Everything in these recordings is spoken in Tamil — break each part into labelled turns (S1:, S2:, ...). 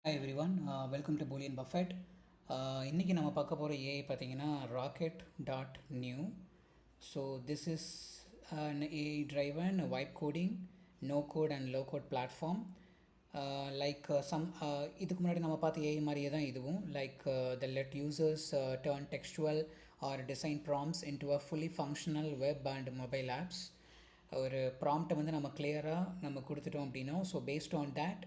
S1: Hi everyone, welcome to Boolean Buffet. இன்றைக்கி நம்ம பார்க்க போகிற ஏஐ பார்த்தீங்கன்னா rocket.new. So this is an AI driven vibe coding, no code and low code platform. இதுக்கு முன்னாடி நம்ம பார்த்த ஏஐ மாதிரியே தான் இதுவும் they let users turn textual or design prompts into a fully functional web and mobile apps. ஒரு ப்ராம்ப்டை வந்து நம்ம கிளியராக நம்ம கொடுத்துட்டோம் அப்படின்னா so based on that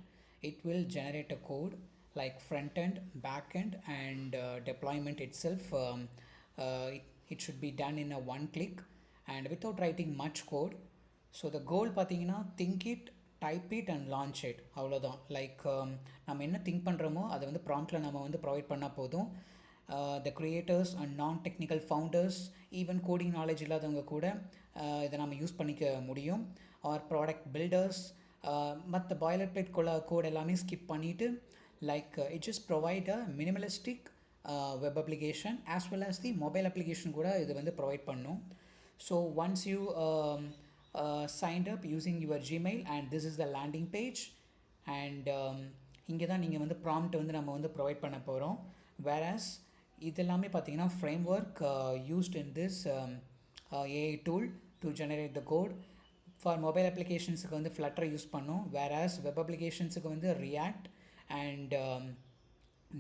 S1: it will generate a code like front end, back end and deployment itself. It should be done in a one click and without writing much code. So the goal பார்த்தீங்கன்னா think it, type it and launch it. அவ்வளோதான். நம்ம என்ன திங்க் பண்ணுறோமோ அதை வந்து ப்ராம்ப்டில் நம்ம வந்து ப்ரொவைட் பண்ணால் போதும். The creators and non-technical founders, even coding knowledge இல்லாதவங்க கூட இதை நம்ம யூஸ் பண்ணிக்க முடியும். or product builders, மற்ற பாய்லர்பிளேட் கோட் எல்லாமே ஸ்கிப் பண்ணிவிட்டு it just provide a minimalistic web application as well as the mobile application கூட இது வந்து ப்ரொவைட் பண்ணும். So once you signed up using your Gmail and this is the landing page and இங்கே தான் நீங்கள் வந்து ப்ராம்ப்ட் வந்து நம்ம வந்து ப்ரொவைட் பண்ண போகிறோம். whereas இதெல்லாமே பார்த்தீங்கன்னா framework used in this AI tool to generate the code. For mobile applications-க்கு வந்து Flutter யூஸ் பண்ணும், whereas web applications-க்கு வந்து React and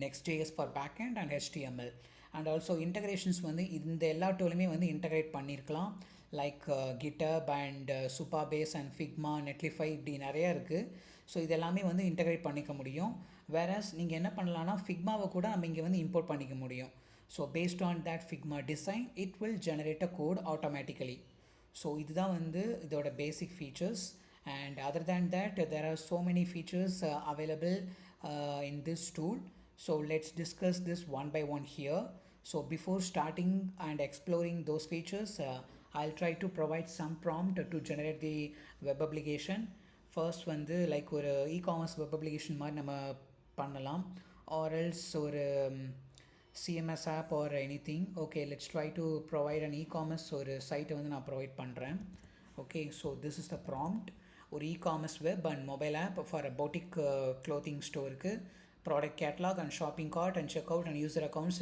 S1: Next.js for backend and HTML. and also integrations வந்து இந்த எல்லா டூலுமே வந்து இன்டகிரேட் பண்ணியிருக்கலாம் GitHub and Supabase and Figma, Netlify இப்படி நிறையா இருக்குது. ஸோ இதெல்லாமே வந்து இன்டகிரேட் பண்ணிக்க முடியும். whereas நீங்கள் என்ன பண்ணலான்னா ஃபிக்மாவை கூட நம்ம இங்கே வந்து இம்போர்ட் பண்ணிக்க முடியும். So based on that Figma design it will generate a code automatically. So இதுதான் வந்து இதோட பேசிக் features. and other than that there are so many features available in this tool. So let's discuss this one by one here. So before starting and exploring those features, I'll try to provide some prompt to generate the web application. First வந்து ஒரு e-commerce web application மாதிரி நம்ம பண்ணலாம், or else ஒரு CMS app or anything. Okay, let's try to provide an e-commerce ஒரு சைட்டை வந்து நான் ப்ரொவைட் பண்ணுறேன். Okay, so this is the prompt. ஒரு e-commerce web and mobile app for a boutique clothing ஸ்டோருக்கு product catalogue and shopping card and check out and user accounts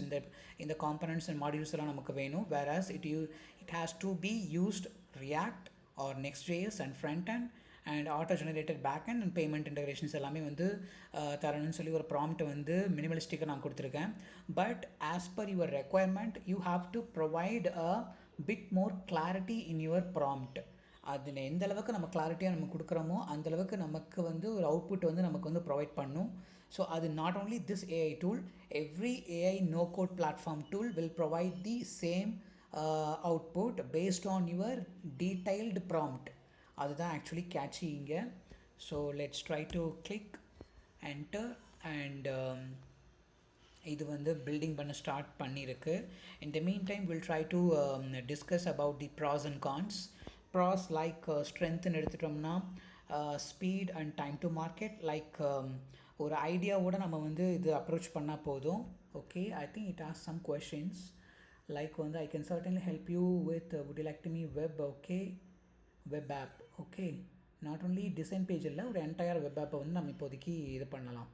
S1: இந்த காம்பனன்ட்ஸ் அண்ட் மாடியூல்ஸ் எல்லாம் நமக்கு வேணும். whereas it has to be used React or Next.js and front end and auto generated backend and payment integrations எல்லாமே வந்து தரணும்னு சொல்லி ஒரு ப்ராம்ப்ட் வந்து மினிமலிஸ்டிக்காக நான் கொடுத்துருக்கேன். But as per your requirement you have to provide a bit more clarity in your prompt. அதில் எந்த அளவுக்கு நம்ம கிளாரிட்டியாக நம்ம கொடுக்குறோமோ அந்தளவுக்கு நமக்கு வந்து ஒரு அவுட்புட் வந்து நமக்கு வந்து ப்ரொவைட் பண்ணும். ஸோ அது not only this AI tool, every AI no code platform tool will provide the same output based on your detailed prompt. அதுதான் ஆக்சுவலி கேட்சி இங்கே. So let's try to click enter and இது வந்து பில்டிங் பண்ண ஸ்டார்ட் பண்ணியிருக்கு. In the mean time will try to discuss about the pros and cons. Pros ஸ்ட்ரென்த்துன்னு எடுத்துட்டோம்னா speed and time to market. ஒரு ஐடியாவோட நம்ம வந்து இது அப்ரோச் பண்ணால் போதும். Okay, I think it has some questions வந்து I can certainly help you with would you like to me web. Okay, web app. Okay, not only design page இல்லை, ஒரு என்டையர் வெப் ஆப்பை வந்து நம்ம இப்போதைக்கு இது பண்ணலாம்.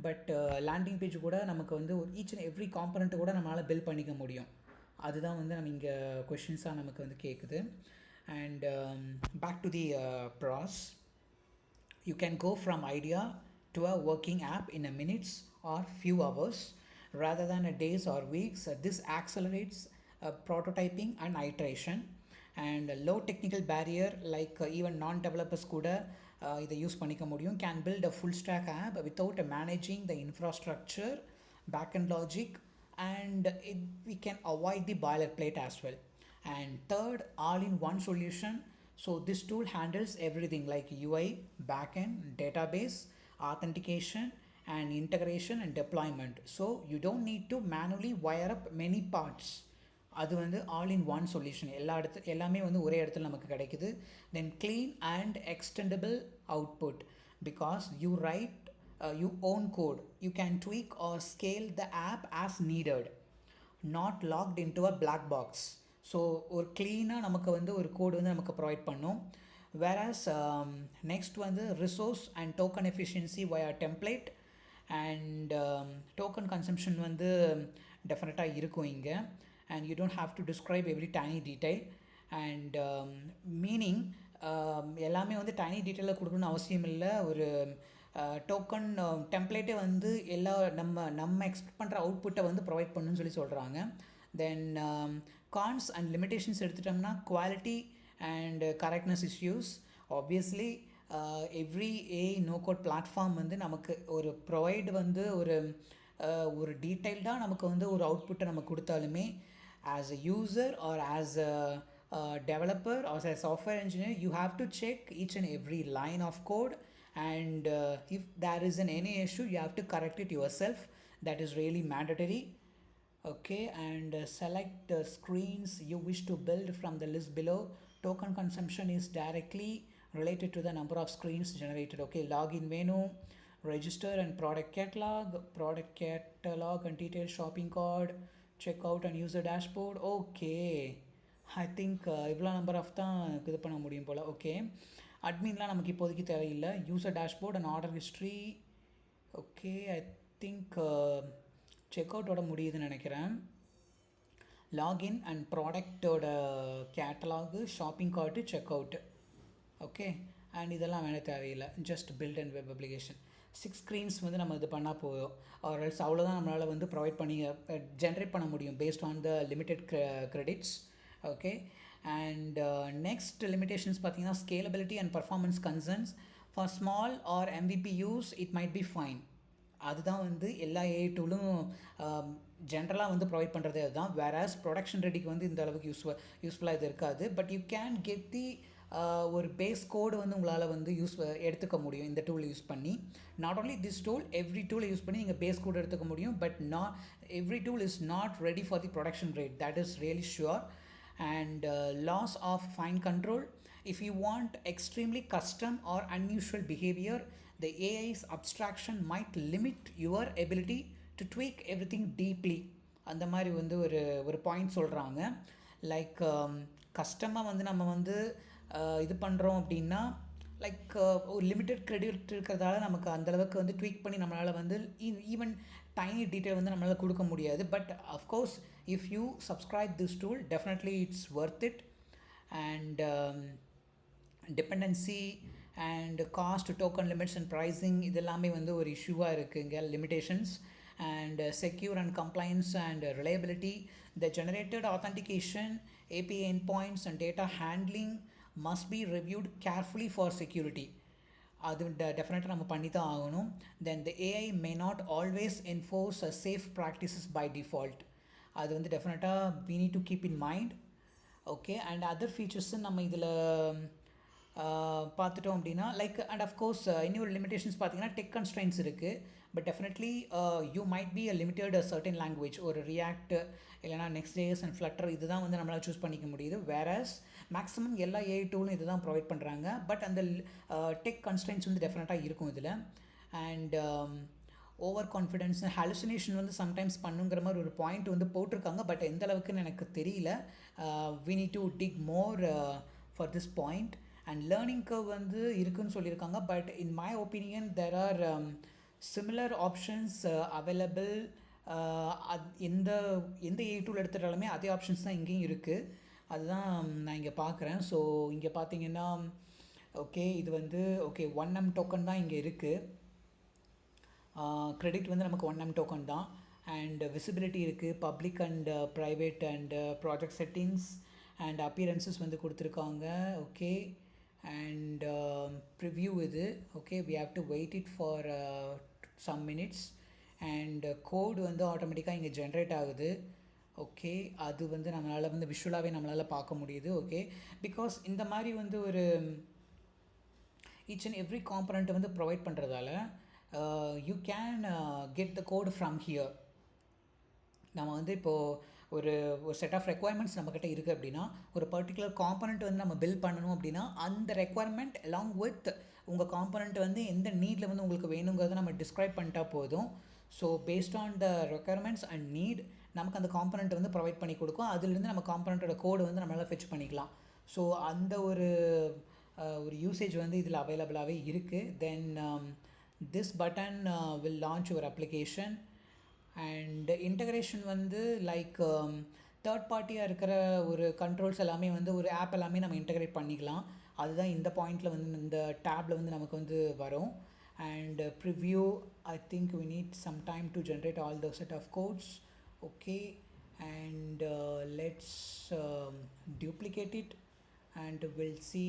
S1: பட் லேண்டிங் பேஜ் கூட நமக்கு வந்து ஒரு ஈச் அண்ட் எவ்ரி காம்பனண்ட்டு கூட நம்மளால் பில்ட் பண்ணிக்க முடியும். அதுதான் வந்து நம்ம இங்கே கொஷின்ஸாக நமக்கு வந்து கேட்குது. and back to the pros. You can go from idea to a working app in a minutes or few hours rather than a days or weeks. This accelerates prototyping and iteration and low technical barrier even non-developers கூட இதை யூஸ் பண்ணிக்க முடியும். Can build a full stack app without managing the infrastructure, backend logic and we can avoid the boilerplate as well. And third, all-in-one solution. So this tool handles everything like UI, backend, database, authentication and integration and deployment. So you don't need to manually wire up many parts. அது வந்து all-in-one solution. எல்லாமே வந்து ஒரே இடத்துல நமக்கு கிடைக்குது. Then clean and extendable output because you write you own code. You can tweak or scale the app as needed, not locked into a black box. So ஒரு க்ளீனாக நமக்கு வந்து ஒரு கோடு வந்து நமக்கு ப்ரொவைட் பண்ணும். whereas next வந்து resource and token efficiency via template and token consumption வந்து டெஃபினட்டாக இருக்கும் இங்கே. And you don't have to describe every tiny detail. And meaning எல்லாமே வந்து டைனி டீட்டெயிலில் கொடுக்கணும்னு அவசியம் இல்லை. ஒரு டோக்கன் டெம்ப்ளேட்டே வந்து எல்லா நம்ம எக்ஸ்பெக்ட் பண்ணுற அவுட்புட்டை வந்து ப்ரொவைட் பண்ணுன்னு சொல்கிறாங்க. தென் கான்ஸ் அண்ட் லிமிடேஷன்ஸ் எடுத்துட்டோம்னா quality and correctness issues. Obviously every no code platform வந்து நமக்கு ஒரு ப்ரொவைட் வந்து ஒரு டீட்டெயில்டாக நமக்கு வந்து ஒரு அவுட்புட்டை நம்ம கொடுத்தாலுமே as a user or as a developer or as a software engineer, you have to check each and every line of code, and if there is any issue you have to correct it yourself. That is really mandatory. Okay, and select the screens you wish to build from the list below. Token consumption is directly related to the number of screens generated. Okay, login menu, register and product catalog and detailed shopping cart, checkout and user dashboard. Okay, I think இவ்வளோ நம்பர் ஆஃப் தான் இது பண்ண முடியும் போல். ஓகே, அட்மின்லாம் நமக்கு இப்போதைக்கு தேவையில்லை. User dashboard and order history. Okay, I think செக்அவுட்டோட முடியுதுன்னு நினைக்கிறேன். லாகின் அண்ட் ப்ராடக்டோட catalogue, shopping cart, checkout. Okay, and இதெல்லாம் வேணால் தேவையில்லை. Just build and web application. 6 screens வந்து நம்ம இது பண்ணால் போதும். ஆர்எல்ஸ் அவ்வளோதான் நம்மளால் வந்து ப்ரொவைட் பண்ணி ஜென்ரேட் பண்ண முடியும் based on the limited credits. Okay, and next limitations பார்த்தீங்கன்னா scalability and performance concerns. For small or MVP use it might be fine. அதுதான் வந்து எல்லா AI டூலும் ஜென்ரலாக வந்து ப்ரொவைட் பண்ணுறதே அதுதான். வேறாஸ் ப்ரொடக்ஷன் ரெடிக்கு வந்து இந்த அளவுக்கு யூஸ்ஃபுல்லாக இது இருக்காது. But you can get the ஒரு பேஸ் கோடு வந்து உங்களால் வந்து எடுத்துக்க முடியும் இந்த டூல் யூஸ் பண்ணி. Not only this tool, every டூலை யூஸ் பண்ணி நீங்கள் பேஸ் கோடு எடுத்துக்க முடியும். But every tool is not ready for the production rate. That is really sure. And loss of fine control. If you want extremely custom or unusual behavior, the AI's abstraction might limit your ability to tweak everything deeply. அந்த மாதிரி வந்து ஒரு பாயிண்ட் சொல்கிறாங்க. லைக் கஸ்டமாக வந்து நம்ம வந்து இது பண்ணுறோம் அப்படின்னா லைக் ஒரு லிமிட்டட் கிரெடிட் இருக்கிறதால நமக்கு அந்தளவுக்கு வந்து ட்வீக் பண்ணி நம்மளால் வந்து ஈவன் டைனி டீட்டெயில் வந்து நம்மளால் கொடுக்க முடியாது. But of course if you subscribe this tool definitely it's worth it. And dependency and cost, token limits and pricing இதெல்லாமே வந்து ஒரு இஷ்யூவாக இருக்குங்க. Limitations and secure and compliance and reliability. The generated authentication, API endpoints and data handling must be reviewed carefully for security. அது டெஃபினட்டாக நம்ம பண்ணி தான் ஆகணும். தென் த AI may not always enforce a safe practices by default. அது வந்து டெஃபினட்டாக we need to keep in mind. Okay, and other features நம்ம இதில் பார்த்துட்டோம் அப்படின்னா லைக் அண்ட் அஃப்கோர்ஸ் இன்னொரு லிமிடேஷன்ஸ் பார்த்தீங்கன்னா டெக் கன்ஸ்ட்ரைன்ஸ் இருக்குது. But definitely you might be a limited certain language. ஒரு ரியாக்ட் இல்லைனா Next.js அண்ட் ஃப்ளட்டர் இது தான் வந்து நம்மளால் சூஸ் பண்ணிக்க முடியுது. வேறஸ் மேக்ஸிமம் எல்லா AI டூலும் இது தான் ப்ரொவைட் பண்ணுறாங்க. பட் அந்த டெக் கன்ஸ்ட்ரைன்ஸ் வந்து டெஃபினட்டாக இருக்கும் இதில். அண்ட் ஓவர் கான்ஃபிடென்ஸ், ஹாலுசினேஷன் வந்து சம்டைம்ஸ் பண்ணுங்கிற மாதிரி ஒரு பாயிண்ட் வந்து போட்டிருக்காங்க. பட் எந்த அளவுக்குன்னு எனக்கு தெரியல. We need to dig more for this point. And learning curve வந்து இருக்குன்னு சொல்லியிருக்காங்க. But in my opinion there are similar options available. எந்த AI டூல் எடுத்துட்டாலுமே அதே ஆப்ஷன்ஸ் தான் இங்கேயும் இருக்குது. அதுதான் நான் இங்கே பார்க்குறேன். ஸோ இங்கே பார்த்தீங்கன்னா ஓகே, இது வந்து ஓகே 1M டோக்கன் தான் இங்கே இருக்குது. கிரெடிட் வந்து நமக்கு 1M டோக்கன் தான். அண்ட் விசிபிலிட்டி இருக்குது, public and private and project settings and appearances வந்து கொடுத்துருக்காங்க. ஓகே, அண்ட் ப்ரிவ்யூ இது. Okay, we have to wait it for some minutes. And code வந்து ஆட்டோமேட்டிக்காக இங்கே ஜென்ரேட் ஆகுது. ஓகே, அது வந்து நம்மளால் வந்து விஷுவலாகவே நம்மளால் பார்க்க முடியுது. ஓகே, பிகாஸ் இந்த மாதிரி வந்து ஒரு ஈச் அண்ட் எவ்ரி காம்பனண்ட்டை வந்து ப்ரொவைட் பண்ணுறதால you can get the code from here. நம்ம வந்து இப்போது ஒரு செட் ஆஃப் ரெக்குவயர்மெண்ட்ஸ் நம்மக்கிட்ட இருக்குது அப்படின்னா ஒரு பர்டிகுலர் காம்பனண்ட் வந்து நம்ம பில்ட் பண்ணணும் அப்படின்னா அந்த ரெக்குவயர்மெண்ட் அலாங் வித் உங்கள் காம்பனண்ட் வந்து எந்த நீடில் வந்து உங்களுக்கு வேணுங்கிறத நம்ம டிஸ்கிரைப் பண்ணிட்டா போதும். So based on the requirements and need நமக்கு அந்த காம்பனண்ட் வந்து ப்ரொவைட் பண்ணி கொடுக்கும். அதுலேருந்து நம்ம காம்பனண்ட்டோட கோடு வந்து நம்மளால் ஃபெச் பண்ணிக்கலாம். ஸோ அந்த ஒரு யூசேஜ் வந்து இதில் அவைலபிளாகவே இருக்குது. தென் This button will launch your application. And integration வந்து லைக் தேர்ட் பார்ட்டியாக இருக்கிற ஒரு கண்ட்ரோல்ஸ் எல்லாமே வந்து ஒரு ஆப் எல்லாமே நம்ம இன்டகிரேட் பண்ணிக்கலாம். அதுதான் இந்த பாயிண்டில் வந்து இந்த டேப்பில் வந்து நமக்கு வந்து வரும். And preview, I think we need some time to generate all the set of codes. Okay, and let's duplicate it and we'll see.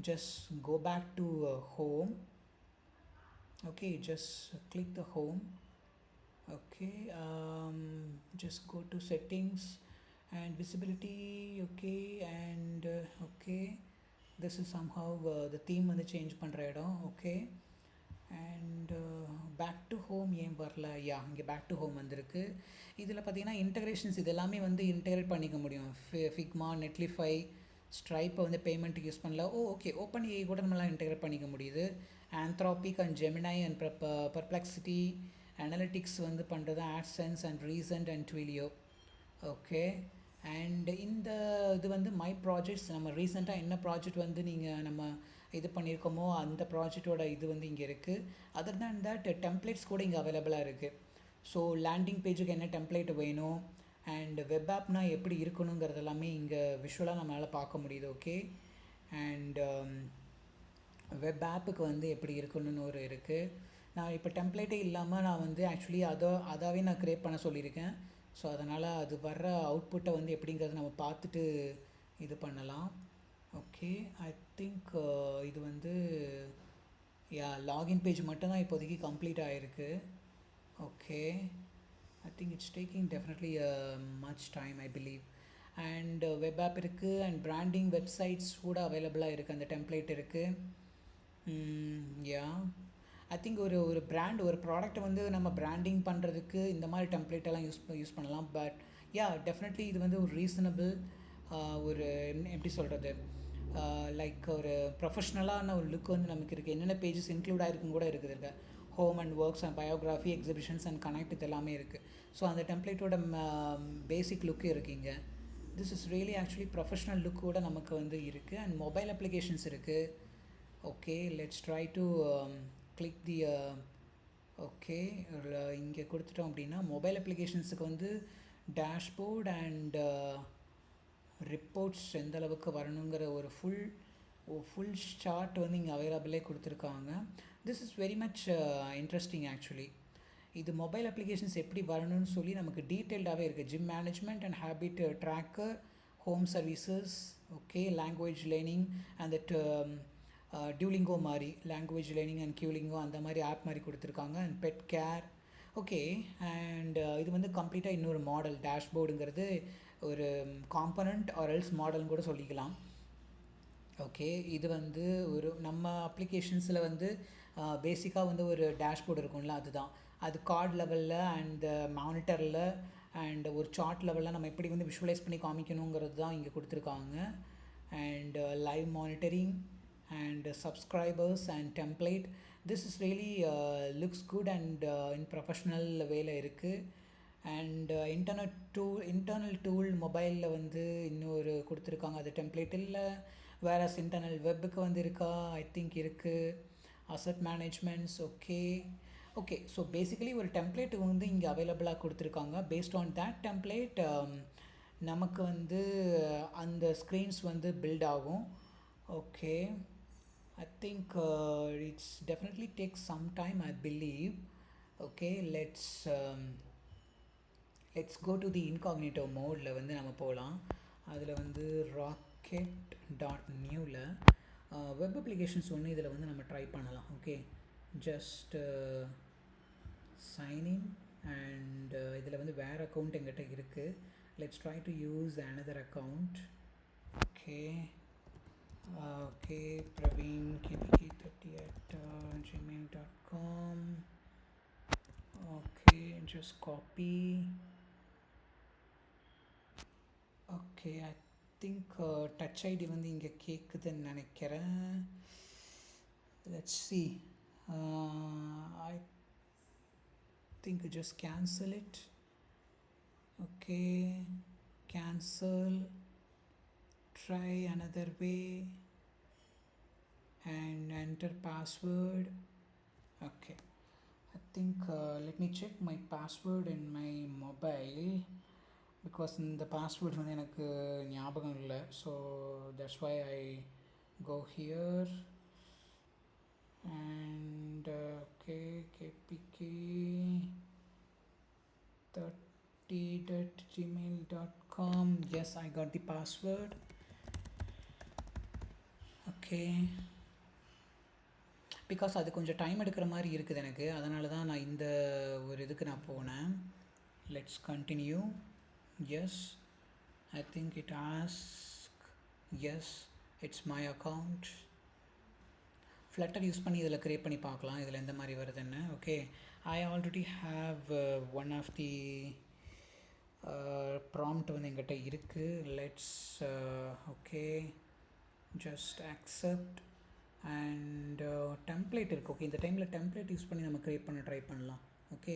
S1: Just go back to home. Okay, just click the home. Okay, just go to settings and visibility. Okay, and okay, this is somehow the theme வந்து சேஞ்ச் பண்ணுற இடம். Okay, and back to home ஏன் வரல? யா, இங்கே பேக் டு ஹோம் வந்திருக்கு. இதில் பார்த்தீங்கன்னா இன்டகிரேஷன்ஸ் இது எல்லாமே வந்து இன்டகிரேட் பண்ணிக்க முடியும். ஃபிக்மா, நெட்லிஃபை, ஸ்ட்ரைப்பை வந்து பேமெண்ட்டுக்கு யூஸ் பண்ணல. ஓகே, ஓப்பன் ஏஐ கூட நம்மளாம் இன்டகிரேட் பண்ணிக்க முடியுது. Anthropic and Gemini and Perplexity analytics வந்து பண்ணுறது AdSense and Resend and Twilio. Okay, and இந்த இது வந்து மை ப்ராஜெக்ட்ஸ், நம்ம ரீசெண்டாக என்ன ப்ராஜெக்ட் வந்து நம்ம இது பண்ணியிருக்கோமோ அந்த ப்ராஜெக்டோட இது வந்து இங்கே இருக்குது. அதர் தேன் தட் டெம்ப்ளேட்ஸ் கூட இங்கே அவைலபிளாக இருக்குது. ஸோ லேண்டிங் பேஜுக்கு என்ன டெம்ப்ளேட் வேணும் அண்ட் வெப் ஆப்னால் எப்படி இருக்கணுங்கிறது எல்லாமே இங்கே விஷுவலாக நம்மளால் பார்க்க முடியுது. ஓகே, அண்ட் வெப் ஆப்புக்கு வந்து எப்படி இருக்கணும்னு ஒரு இருக்குது. நான் இப்போ டெம்ப்ளேட்டே இல்லாமல் நான் வந்து ஆக்சுவலி அதாவே நான் க்ரியேட் பண்ண சொல்லியிருக்கேன். ஸோ அதனால் அது வர்ற அவுட்புட்டை வந்து எப்படிங்கிறத நம்ம பார்த்துட்டு இது பண்ணலாம். ஓகே, ஐ திங்க் இது வந்து லாகின் பேஜ் மட்டும்தான் இப்போதைக்கு கம்ப்ளீட் ஆகிருக்கு. Okay, I think it's taking definitely much time I believe. And web app இருக்குது அண்ட் பிராண்டிங் வெப்சைட்ஸ் கூட அவைலபிளாக இருக்குது. அந்த டெம்ப்ளேட் இருக்குது. யா, ஐ திங்க் ஒரு பிராண்ட், ஒரு ப்ராடக்ட்டை வந்து நம்ம பிராண்டிங் பண்ணுறதுக்கு இந்த மாதிரி டெம்ப்ளேட்டெல்லாம் யூஸ் பண்ணலாம். பட் யா, டெஃபினெட்லி இது வந்து ஒரு ரீசனபிள், ஒரு எப்படி சொல்கிறது, லைக் ஒரு ப்ரொஃபஷ்னலான ஒரு லுக் வந்து நமக்கு இருக்குது. என்னென்ன பேஜஸ் இன்க்ளூட் ஆகிருக்கும் கூட இருக்குது. Home and works and biography, exhibitions and connect, இது எல்லாமே இருக்குது. ஸோ அந்த டெம்ப்ளேட்டோட பேசிக் லுக்கு இருக்குங்க. This is really actually professional லுக்கோட நமக்கு வந்து இருக்குது. அண்ட் மொபைல் அப்ளிகேஷன்ஸ் இருக்குது. Okay, let's try to click the okay, இங்கே கொடுத்துட்டோம் அப்படின்னா மொபைல் அப்ளிகேஷன்ஸுக்கு வந்து டேஷ்போர்ட் அண்ட் ரிப்போர்ட்ஸ் எந்த அளவுக்கு வரணுங்கிற ஒரு ஃபுல் சார்ட் வந்து இங்கே அவைலபிளே கொடுத்துருக்காங்க. This is very much interesting actually. இது மொபைல் அப்ளிகேஷன்ஸ் எப்படி வரணும்னு சொல்லி நமக்கு டீட்டெயில்டாகவே இருக்குது. Gym management and habit tracker, home services, okay, language learning and that Duolingo மாதிரி லாங்குவேஜ் லேர்னிங் அண்ட் கியூலிங்கோ அந்த மாதிரி ஆப் மாதிரி கொடுத்துருக்காங்க. And pet care. Okay, and இது வந்து கம்ப்ளீட்டாக இன்னொரு மாடல். டேஷ்போர்டுங்கிறது ஒரு காம்பனண்ட் ஆர் எல்ஸ் மாடல்னு கூட சொல்லிக்கலாம். ஓகே, இது வந்து ஒரு நம்ம அப்ளிகேஷன்ஸில் வந்து பேசிக்காக வந்து ஒரு டேஷ்போர்டு இருக்கும்ல, அதுதான். அது கார்டு லெவலில் அண்ட் மானிட்டரில் அண்ட் ஒரு சார்ட் லெவலில் நம்ம எப்படி வந்து விஷுவலைஸ் பண்ணி காமிக்கணுங்கிறது தான் இங்கே கொடுத்துருக்காங்க. And live monitoring and subscribers and template. This is really looks good and in professional வேல இருக்குது. அண்ட் இன்டர்னல் டூல் மொபைலில் வந்து இன்னொரு கொடுத்துருக்காங்க. அது டெம்ப்ளேட் இல்லை. வேறு இன்டர்னல் வெப்புக்கு வந்து இருக்கா? ஐ திங்க் இருக்குது. Asset managements. Okay, so basically ஒரு டெம்ப்ளேட் வந்து இங்கே அவைலபிளாக கொடுத்துருக்காங்க. பேஸ்ட் ஆன் தேட் டெம்ப்ளேட் நமக்கு வந்து அந்த ஸ்க்ரீன்ஸ் வந்து பில்ட் ஆகும். Okay, I think it's definitely takes some time, I believe. Okay, let's go to the incognito mode ல வந்து நம்ம போகலாம். அதில் வந்து rocket.newல வெப் அப்ளிகேஷன்ஸ் ஒன்று இதில் வந்து நம்ம ட்ரை பண்ணலாம். ஓகே, ஜஸ்ட் சைன்இன் அண்ட் இதில் வந்து வேறு அக்கௌண்ட் எங்கிட்ட இருக்குது. Let's try to use another account. Okay, Praveen kpk30@gmail.com. Okay, just copy. Okay, I think touch ID வந்து இங்கே கேட்குதுன்னு நினைக்கிறேன். Let's see. I think just cancel it. Okay, cancel. Try another way and enter password. Okay, I think let me check my password in my mobile because இந்த பாஸ்வேர்ட் வந்து எனக்கு ஞாபகம் இல்லை. So that's why I go here and okay, kpk 30@gmail.com. Yes, I got the password. Okay, because அது கொஞ்சம் டைம் எடுக்கிற மாதிரி இருக்குது எனக்கு, அதனால தான் நான் இந்த ஒரு இதுக்கு நான் போனேன். Let's continue. Yes, I think it ask. Yes, it's my account. Flutter use பண்ணி இதில் க்ரியேட் பண்ணி பார்க்கலாம் இதில் எந்த மாதிரி வருதுன்னு. Okay, I already have one of the prompt வந்து எங்கிட்ட இருக்குது. Let's okay, just accept and template இருக்குது. ஓகே, இந்த டைமில் டெம்ப்ளேட் யூஸ் பண்ணி நம்ம க்ரியேட் பண்ண ட்ரை பண்ணலாம். ஓகே,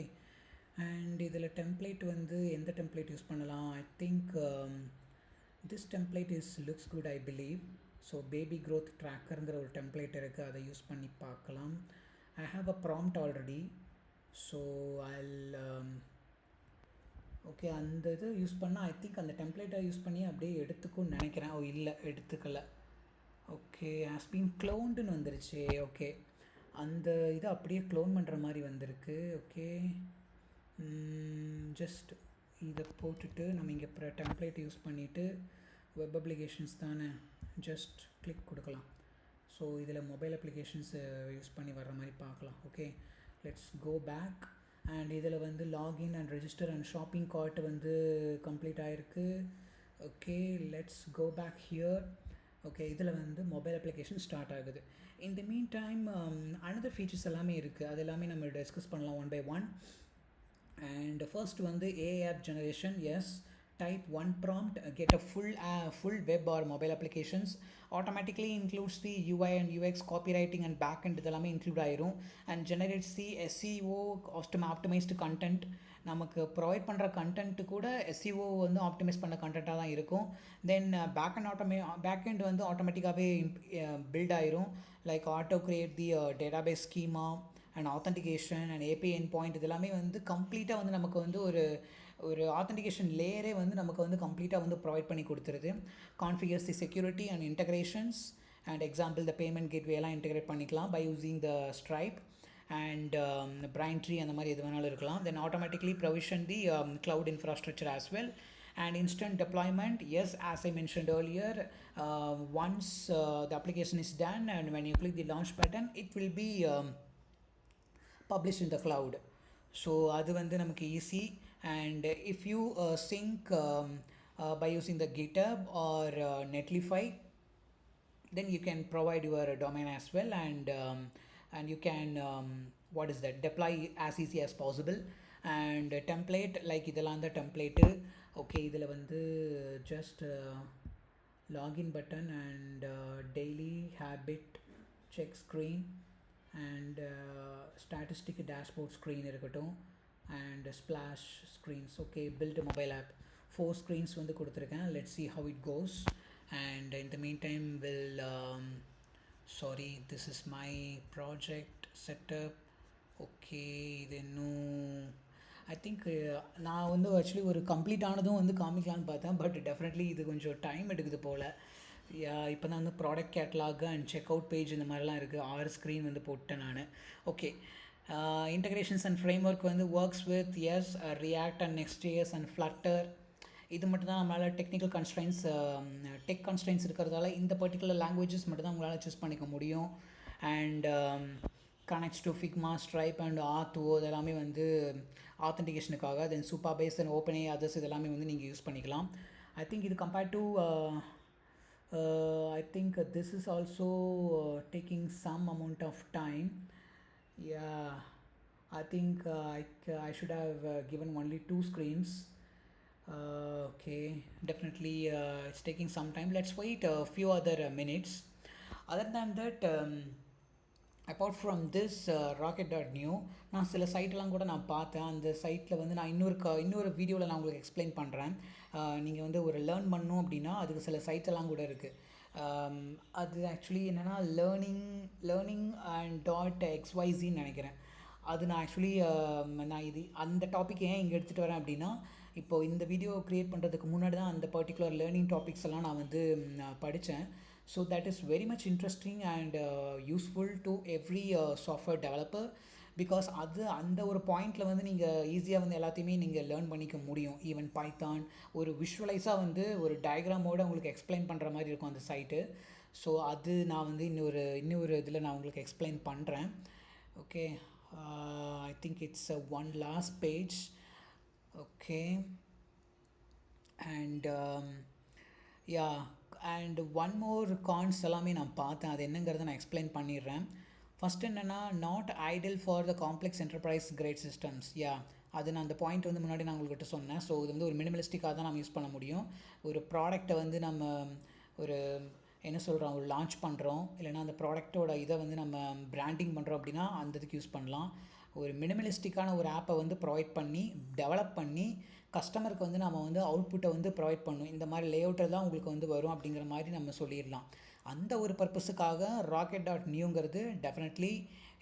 S1: அண்ட் இதில் டெம்ப்ளேட் வந்து எந்த டெம்ப்ளேட் யூஸ் பண்ணலாம்? I think this template looks good I believe. So baby growth ட்ராக்கருங்கிற ஒரு டெம்ப்ளேட் இருக்குது, அதை யூஸ் பண்ணி பார்க்கலாம். I have a prompt already. So I'll okay, அந்த இது யூஸ் பண்ணால் ஐ திங்க் அந்த டெம்ப்ளேட்டை யூஸ் பண்ணி அப்படியே எடுத்துக்கும்னு நினைக்கிறேன். ஓ இல்லை, எடுத்துக்கலை. ஓகே, ஹாஸ் பீன் க்ளோன்டுன்னு வந்துருச்சு. ஓகே, அந்த இதை அப்படியே க்ளோன் பண்ணுற மாதிரி வந்திருக்கு. ஓகே, ஜஸ்ட் இதை போட்டுட்டு நம்ம இங்கே டெம்ப்ளேட் யூஸ் பண்ணிவிட்டு வெப் அப்ளிகேஷன்ஸ் தானே, ஜஸ்ட் கிளிக் கொடுக்கலாம். ஸோ இதில் மொபைல் அப்ளிகேஷன்ஸ் யூஸ் பண்ணி வர்ற மாதிரி பார்க்கலாம். Okay, let's go back and இதில் வந்து login and register and shopping cart வந்து கம்ப்ளீட் ஆகிருக்கு. Okay, let's go back here. Okay, இதில் வந்து மொபைல் அப்ளிகேஷன் ஸ்டார்ட் ஆகுது. இந்த மீன் டைம் அனதர் ஃபீச்சர்ஸ் எல்லாமே இருக்குது, அது எல்லாமே நம்ம டிஸ்கஸ் பண்ணலாம் one by one. And first வந்து AI app generation. Yes, type one prompt, get a full web or mobile applications, automatically includes the UI and UX, copywriting and backend இதெல்லாமே இன்க்ளூட் ஆயிரும். and generates the SEO optimized content. நமக்கு ப்ரொவைட் பண்ணுற கண்டென்ட் கூட SEO வந்து ஆப்டிமைஸ் பண்ண கண்டென்ட்டாக தான் இருக்கும். தென் பேக்கெண்ட் வந்து ஆட்டோமேட்டிக்காகவே பில்ட் ஆயிரும். Like auto create the database schema and authentication and API end point இதெல்லாமே வந்து கம்ப்ளீட்டாக வந்து நமக்கு வந்து ஒரு ஆத்தென்டிகேஷன் லேயரே வந்து நமக்கு வந்து கம்ப்ளீட்டாக வந்து ப்ரொவைட் பண்ணி கொடுத்துருது. Configures the security and integrations and example the payment gateway எல்லாம் இன்டகிரேட் பண்ணிக்கலாம் by using the Stripe and Braintree அந்த மாதிரி எது வேணாலும் இருக்கலாம். Then automatically provision the cloud infrastructure as well. And instant deployment, yes, as I mentioned earlier, once the application is done and when you click the launch button, it will be published in the cloud. So அது வந்து நமக்கு easy. and if you sync by using the GitHub or Netlify, then you can provide your domain as well and you can what is that, deploy as easy as possible. and template, like இதெல்லாம் the template. okay, இதில் வந்து just login button and daily habit check screen and statistic dashboard screen இருக்கட்டும் and splash screens. okay, build a mobile app, 4 screens வந்து கொடுத்துருக்கேன். let's see how it goes. and in the meantime we'll sorry, this is my project setup. okay, இது இன்னும் ஐ திங்க் நான் வந்து ஆக்சுவலி ஒரு கம்ப்ளீட் ஆனதும் வந்து காமிக்கலான்னு பார்த்தேன், பட் டெஃபினெட்லி இது கொஞ்சம் டைம் எடுக்குது போல். இப்போ தான் வந்து product catalogue and check out page இந்த மாதிரிலாம் இருக்குது. 6 ஸ்க்ரீன் வந்து போட்டேன் நான். Okay, integrations and framework வந்து works with React and Next.js and Flutter. இது மட்டும் தான் நம்மளால் டெக்னிக்கல் கன்ஸ்ட்ரைன்ஸ் டெக் கன்ஸ்ட்ரைன்ஸ் இருக்கிறதால இந்த பர்டிகுலர் லாங்குவேஜஸ் மட்டும் தான் உங்களால் சூஸ் பண்ணிக்க முடியும். And connects to Figma, Stripe and R2O இதெல்லாமே வந்து ஆத்தென்டிகேஷனுக்காக. தென் Supabase and OpenAI அதர்ஸ் இதெல்லாமே வந்து நீங்கள் யூஸ் பண்ணிக்கலாம். ஐ திங்க் இது compared to I think this is also taking some amount of time. yeah, I think I should have given only 2 screens. okay, definitely it's taking some time. Let's wait a few other minutes. Other than that, apart from this rocket.new நான் சில சைட்டெலாம் கூட நான் பார்த்தேன். அந்த சைட்டில் வந்து நான் இன்னொரு வீடியோவில் நான் உங்களுக்கு எக்ஸ்பிளைன் பண்ணுறேன். நீங்கள் வந்து ஒரு லேர்ன் பண்ணணும் அப்படின்னா அதுக்கு சில சைட்டெல்லாம் கூட இருக்குது. அது ஆக்சுவலி என்னென்னா லேர்னிங் அண்ட் டாட் எக்ஸ்ஒய்சின்னு நினைக்கிறேன். அது நான் ஆக்சுவலி நான் இது அந்த டாபிக் ஏன் இங்கே எடுத்துகிட்டு வரேன் அப்படின்னா, இப்போ இந்த வீடியோ க்ரியேட் பண்ணுறதுக்கு முன்னாடி தான் அந்த பர்டிகுலர் லேர்னிங் டாபிக்ஸ் எல்லாம் நான் வந்து படித்தேன். So that is very much interesting and useful to every software developer. Because அது அந்த ஒரு பாயிண்டில் வந்து நீங்கள் ஈஸியாக வந்து எல்லாத்தையுமே நீங்கள் லேர்ன் பண்ணிக்க முடியும். ஈவன் பைத்தான் ஒரு விஷுவலைஸாக வந்து ஒரு டயக்ராமோடு உங்களுக்கு எக்ஸ்பிளைன் பண்ணுற மாதிரி இருக்கும் அந்த சைட்டு. ஸோ அது நான் வந்து இன்னொரு இதில் நான் உங்களுக்கு எக்ஸ்பிளைன் பண்ணுறேன். Okay, I think it's one last page. Okay, and yeah, and one more cons எல்லாமே நான் பார்த்தேன். அது என்னங்கிறத நான் எக்ஸ்பிளைன் பண்ணிடுறேன். ஃபஸ்ட் என்னென்னா, not ideal for the complex enterprise grade systems. அது நான் அந்த பாயிண்ட் வந்து முன்னாடி நான் உங்கள்கிட்ட சொன்னேன். ஸோ இது வந்து ஒரு மினிமலிஸ்டிக்காக தான் நம்ம யூஸ் பண்ண முடியும். ஒரு ப்ராடக்டை வந்து நம்ம ஒரு என்ன சொல்கிறோம், ஒரு லான்ச் பண்ணுறோம், இல்லைனா அந்த ப்ராடக்ட்டோட இதை வந்து நம்ம பிராண்டிங் பண்ணுறோம் அப்படின்னா அந்த இதுக்கு யூஸ் பண்ணலாம். ஒரு மினிமலிஸ்டிக்கான ஒரு ஆப்பை வந்து ப்ரொவைட் பண்ணி டெவலப் பண்ணி கஸ்டமருக்கு வந்து நம்ம வந்து அவுட்புட்டை வந்து ப்ரொவைட் பண்ணணும். இந்த மாதிரி லேஅவுட்டில் தான் உங்களுக்கு வந்து வரும் அப்படிங்கிற மாதிரி நம்ம சொல்லிடலாம். அந்த ஒரு பர்பஸுக்காக rocket.newங்கிறது definitely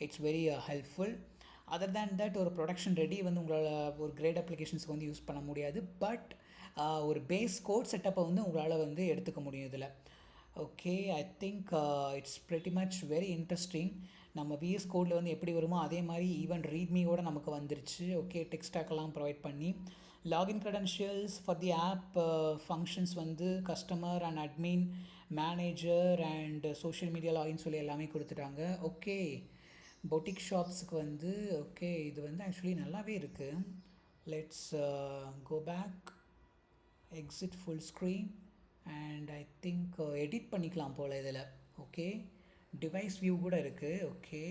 S1: it's very helpful. Other than that ஒரு ப்ரொடக்ஷன் ரெடி வந்து உங்களால் ஒரு கிரேட் அப்ளிகேஷன்ஸ்க்கு வந்து யூஸ் பண்ண முடியாது. பட் ஒரு பேஸ் கோட் செட்டப்பை வந்து உங்களால் வந்து எடுத்துக்க முடியும் இதில். Okay, I think it's pretty much very interesting. நம்ம விஎஸ் கோடில் வந்து எப்படி வருமோ அதே மாதிரி ஈவன் ரீட்மியோட நமக்கு வந்துருச்சு. ஓகே, டெக்ஸ்டாக்கெல்லாம் ப்ரொவைட் பண்ணி login credentials for the app functions வந்து customer and admin manager and social media login சொல்லி எல்லாமே கொடுத்துட்டாங்க. ஓகே, பொட்டிக் ஷாப்ஸுக்கு வந்து ஓகே இது வந்து ஆக்சுவலி நல்லாவே இருக்குது. Let's go back, exit full screen and I think edit பண்ணிக்கலாம் போல் இதில். ஓகே, டிவைஸ் வியூ கூட இருக்குது. ஓகே,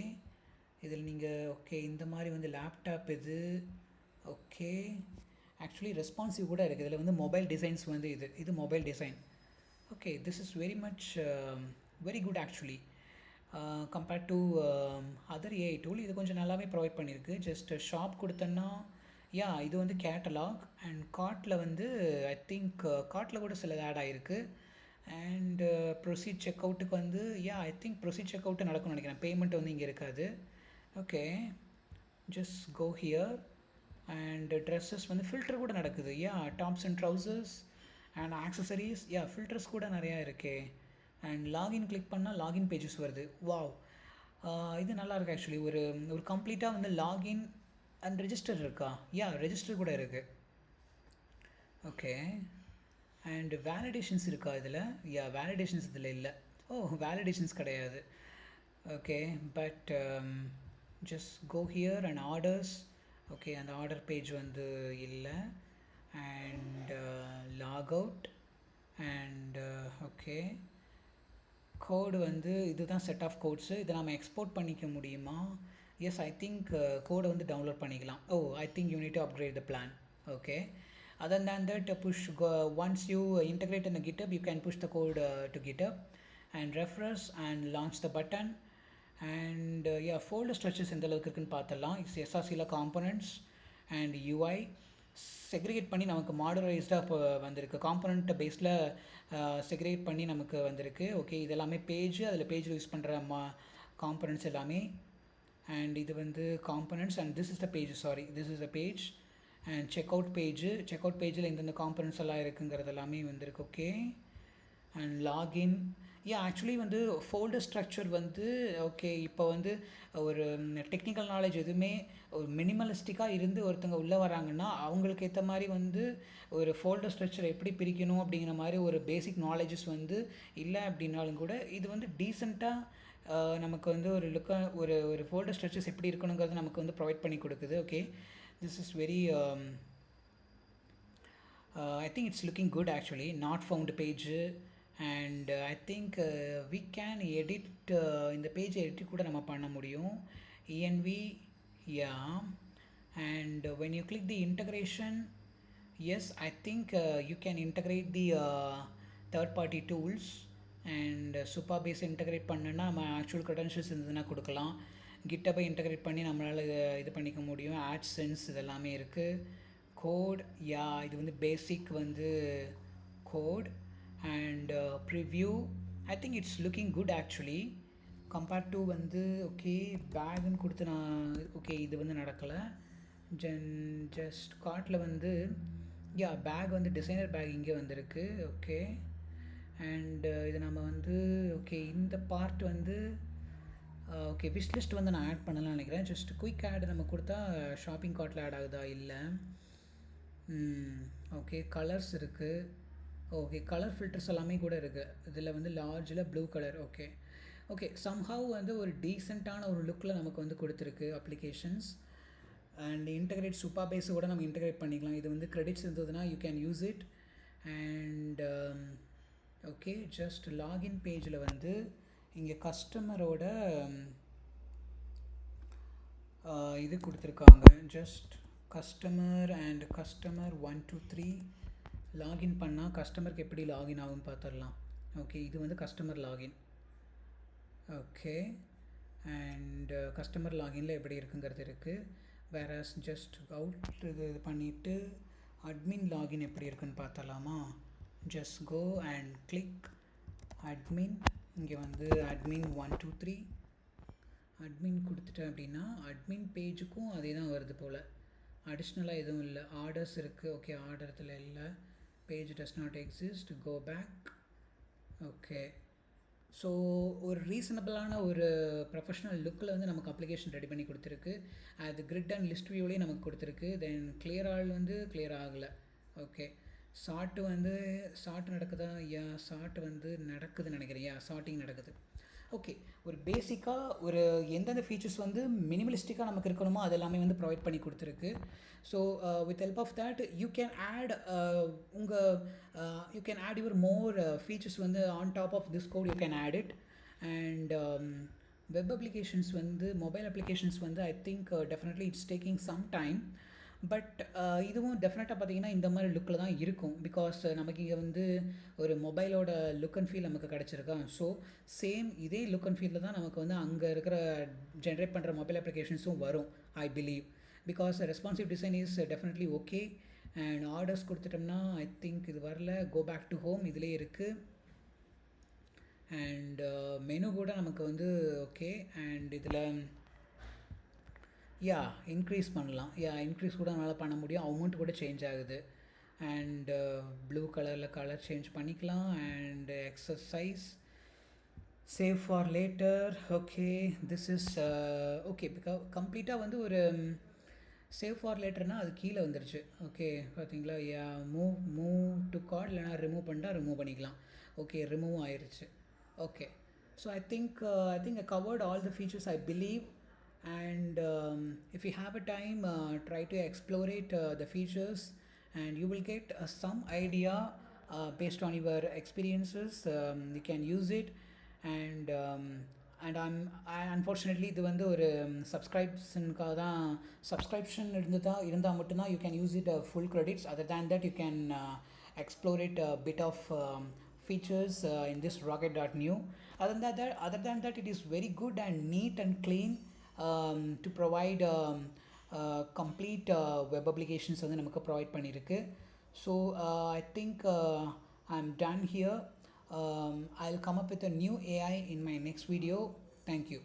S1: இதில் நீங்கள் ஓகே இந்த மாதிரி வந்து லேப்டாப் ஓகே ஆக்சுவலி ரெஸ்பான்சிவ் கூட இருக்குது. இதில் வந்து மொபைல் டிசைன்ஸ் வந்து இது mobile design. Okay, this is very much very good actually compared to other AI tool. இது கொஞ்சம் நல்லாவே ப்ரொவைட் பண்ணியிருக்கு. ஜஸ்ட் ஷாப் கொடுத்தோன்னா இது வந்து கேட்டலாக் அண்ட் கார்ட்டில் வந்து ஐ திங்க் கார்ட்டில் கூட சிலது ஆட் ஆகிருக்கு. அண்ட் ப்ரொசீட் செக் அவுட்டுக்கு வந்து I think proceed check out நடக்கும்னு நினைக்கிறேன். பேமெண்ட் வந்து இங்கே இருக்காது. Okay, just go here and dresses வந்து ஃபில்டர் கூட நடக்குது. Tops and trousers and accessories filters கூட நிறையா இருக்கே. அண்ட் லாகின் கிளிக் பண்ணால் லாகின் பேஜஸ் வருது. வாவ், இது நல்லாயிருக்கு ஆக்சுவலி. ஒரு கம்ப்ளீட்டாக வந்து லாகின் அண்ட் ரெஜிஸ்டர் இருக்கா? ரெஜிஸ்டர் கூட இருக்குது. ஓகே, அண்ட் வேலிடேஷன்ஸ் இருக்கா இதில்? வேலிடேஷன்ஸ் இதில் இல்லை. வேலிடேஷன்ஸ் கிடையாது. Okay, but just go here and orders. Okay, அந்த ஆர்டர் பேஜ் வந்து இல்லை. And log out and okay, code வந்து இதுதான் செட் ஆஃப் கோட்ஸு. இதை நம்ம எக்ஸ்போர்ட் பண்ணிக்க முடியுமா? எஸ், ஐ திங்க் கோடை வந்து டவுன்லோட் பண்ணிக்கலாம். I think you need to upgrade the plan. Okay, other than that once you integrate in the GitHub, you can push the code to GitHub and refresh and launch the button. And folder structures எந்த அளவுக்கு இருக்குன்னு பார்த்தலாம். இட்ஸ் SRCல காம்பனண்ட்ஸ் அண்ட் UI செக்ரிகேட் பண்ணி நமக்கு மாடுலரைஸ்டாக இப்போ வந்திருக்கு. காம்பனண்ட் பேஸில் செக்ரிகேட் பண்ணி நமக்கு வந்திருக்கு. ஓகே, இதெல்லாமே பேஜ், அதில் பேஜில் யூஸ் பண்ணுற காம்பனண்ட்ஸ் எல்லாமே. அண்ட் இது வந்து components and this is the page and checkout பேஜில் இந்தந்த காம்பனண்ட்ஸ் எல்லாம் இருக்குங்கிறது எல்லாமே வந்திருக்கு. ஓகே, அண்ட் லாகின் ஆக்சுவலி வந்து ஃபோல்டர் ஸ்ட்ரக்சர் வந்து ஓகே இப்போ வந்து ஒரு டெக்னிக்கல் நாலேஜ் எதுவுமே ஒரு மினிமலிஸ்டிக்காக இருந்து ஒருத்தங்க உள்ளே வராங்கன்னா அவங்களுக்கு ஏற்ற மாதிரி வந்து ஒரு ஃபோல்டர் ஸ்ட்ரக்சர் எப்படி பிரிக்கணும் அப்படிங்கிற மாதிரி ஒரு பேசிக் நாலேஜஸ் வந்து இல்லை அப்படின்னாலும் கூட இது வந்து டீசெண்டாக நமக்கு வந்து ஒரு ஃபோல்டர் ஸ்ட்ரக்சர்ஸ் எப்படி இருக்கணுங்கிறது நமக்கு வந்து ப்ரொவைட் பண்ணி கொடுக்குது. Okay, this is very I think it's looking good actually. Not found page and I think we can edit இந்த பேஜ் எடிட் கூட நம்ம பண்ண முடியும். env and when you click the integration, yes, I think you can integrate the third party tools and Supabase integrate பண்ணனா நம்ம ஆக்சுவல் credentials இருந்ததுன்னா கொடுக்கலாம். கிட்டபை இன்டகிரேட் பண்ணி நம்மளால் இது பண்ணிக்க முடியும். AdSense இதெல்லாமே இருக்குது. கோட் இது வந்து பேசிக் வந்து code and preview I think it's looking good actually compared to வந்து ஓகே பேக்குன்னு கொடுத்து நான் ஓகே இது வந்து நடக்கலை ஜஸ்ட் கார்ட்டில் வந்து யா பேக் வந்து டிசைனர் பேக் இங்கே வந்திருக்கு ஓகே அண்ட் இது நம்ம வந்து ஓகே இந்த பார்ட் வந்து ஓகே விஷ் லிஸ்ட் வந்து நான் ஆட் பண்ணலாம்னு நினைக்கிறேன் ஜஸ்ட் குயிக் ஆட் நம்ம கொடுத்தா ஷாப்பிங் கார்ட்டில் ஆட் ஆகுதா இல்லை ஓகே கலர்ஸ் இருக்குது ஓகே கலர் ஃபில்டர்ஸ் எல்லாமே கூட இருக்குது இதில் வந்து லார்ஜில் blue colour okay okay somehow வந்து ஒரு டீசெண்டான ஒரு லுக்கில் நமக்கு வந்து கொடுத்துருக்கு அப்ளிகேஷன்ஸ் அண்ட் இன்டகிரேட் சூப்பர் பேஸை கூட நம்ம இன்டகிரேட் பண்ணிக்கலாம் இது வந்து கிரெடிட்ஸ் இருந்ததுன்னா you can use it and okay just login பேஜில் வந்து இங்கே கஸ்டமரோட இது கொடுத்துருக்காங்க just customer and customer 1 2 3 login பண்ணால் கஸ்டமருக்கு எப்படி லாகின் ஆகும்னு பார்த்துடலாம் ஓகே இது வந்து customer login okay and customer லாகினில் எப்படி இருக்குங்கிறது இருக்குது வேறு ஜஸ்ட் அவுட் இது பண்ணிவிட்டு அட்மின் லாகின் எப்படி இருக்குன்னு பார்த்தலாமா just go and click admin இங்கே வந்து அட்மின் 1 2 3 அட்மின் கொடுத்துட்டேன் அப்படின்னா அட்மின் பேஜுக்கும் அதே தான் வருது போல் அடிஷ்னலாக எதுவும் இல்லை ஆர்டர்ஸ் இருக்குது ஓகே ஆர்டரத்தில் இல்லை page does not exist go back okay so ஒரு ரீசனபிளான ஒரு ப்ரொஃபஷ்னல் லுக்கில் வந்து நமக்கு அப்ளிகேஷன் ரெடி பண்ணி கொடுத்துருக்கு அது கிரிட் அண்ட் லிஸ்ட் வியூலேயே நமக்கு கொடுத்துருக்கு தென் கிளியர் ஆல் வந்து கிளியர் ஆகலை ஓகே ஷார்ட்டு வந்து ஷார்ட் நடக்குதா யா ஷார்ட் வந்து நடக்குதுன்னு நினைக்கிறேன் யா ஷார்ட்டிங் நடக்குது ஓகே ஒரு பேசிக்காக ஒரு எந்தெந்த ஃபீச்சர்ஸ் வந்து மினிமலிஸ்டிக்காக நமக்கு இருக்கணுமோ அது எல்லாமே வந்து ப்ரொவைட் பண்ணி கொடுத்துருக்கு so with help of that you can add you can add your more features வந்து on top of this code you can add it and web applications வந்து மொபைல் அப்ளிகேஷன்ஸ் வந்து I think definitely it's taking some time but இதுவும் டெஃபினட்டாக பார்த்தீங்கன்னா இந்த மாதிரி லுக்கில் தான் இருக்கும் பிகாஸ் நமக்கு இங்கே வந்து ஒரு மொபைலோட லுக் அண்ட் ஃபீல் நமக்கு கிடச்சிருக்கா ஸோ சேம் இதே லுக் அண்ட் ஃபீலில் தான் நமக்கு வந்து அங்கே இருக்கிற ஜென்ரேட் பண்ணுற மொபைல் அப்ளிகேஷன்ஸும் வரும் I believe because responsive design is definitely okay and orders கொடுத்துட்டோம்னா ஐ திங்க் இது வரல கோ பேக் டு ஹோம் இதிலே இருக்குது அண்ட் மெனு கூட நமக்கு வந்து ஓகே அண்ட் இதில் யா இன்க்ரீஸ் பண்ணலாம் யா இன்க்ரீஸ் கூட நம்மளால் பண்ண முடியும் அமௌண்ட் கூட சேஞ்ச் ஆகுது அண்ட் ப்ளூ கலரில் கலர் சேஞ்ச் பண்ணிக்கலாம் and exercise save for later okay this is okay கம்ப்ளீட்டாக வந்து ஒரு சேவ் ஃபார் லேட்டர்னால் அது கீழே வந்துருச்சு ஓகே பார்த்தீங்களா யா மூவ் டு கார்ட் இல்லைனா ரிமூவ் பண்ணிட்டா ரிமூவ் பண்ணிக்கலாம் ஓகே ரிமூவ் ஆயிடுச்சு okay so I think I covered all the features I believe and if you have a time try to explore it the features and you will get some idea based on your experiences you can use it and unfortunately இது வந்து ஒரு சப்ஸ்கிரிப்ஷனுக்காக தான் சப்ஸ்கிரிப்ஷன் இருந்தால் மட்டும்தான் you can use it full credits other than that you can explore it a bit of features in this rocket.new other than that it is very good and neat and clean to provide complete web applications வந்து நமக்கு ப்ரொவைட் பண்ணியிருக்கு so I think I am ton here I'll come up with a new AI in my next video. Thank you.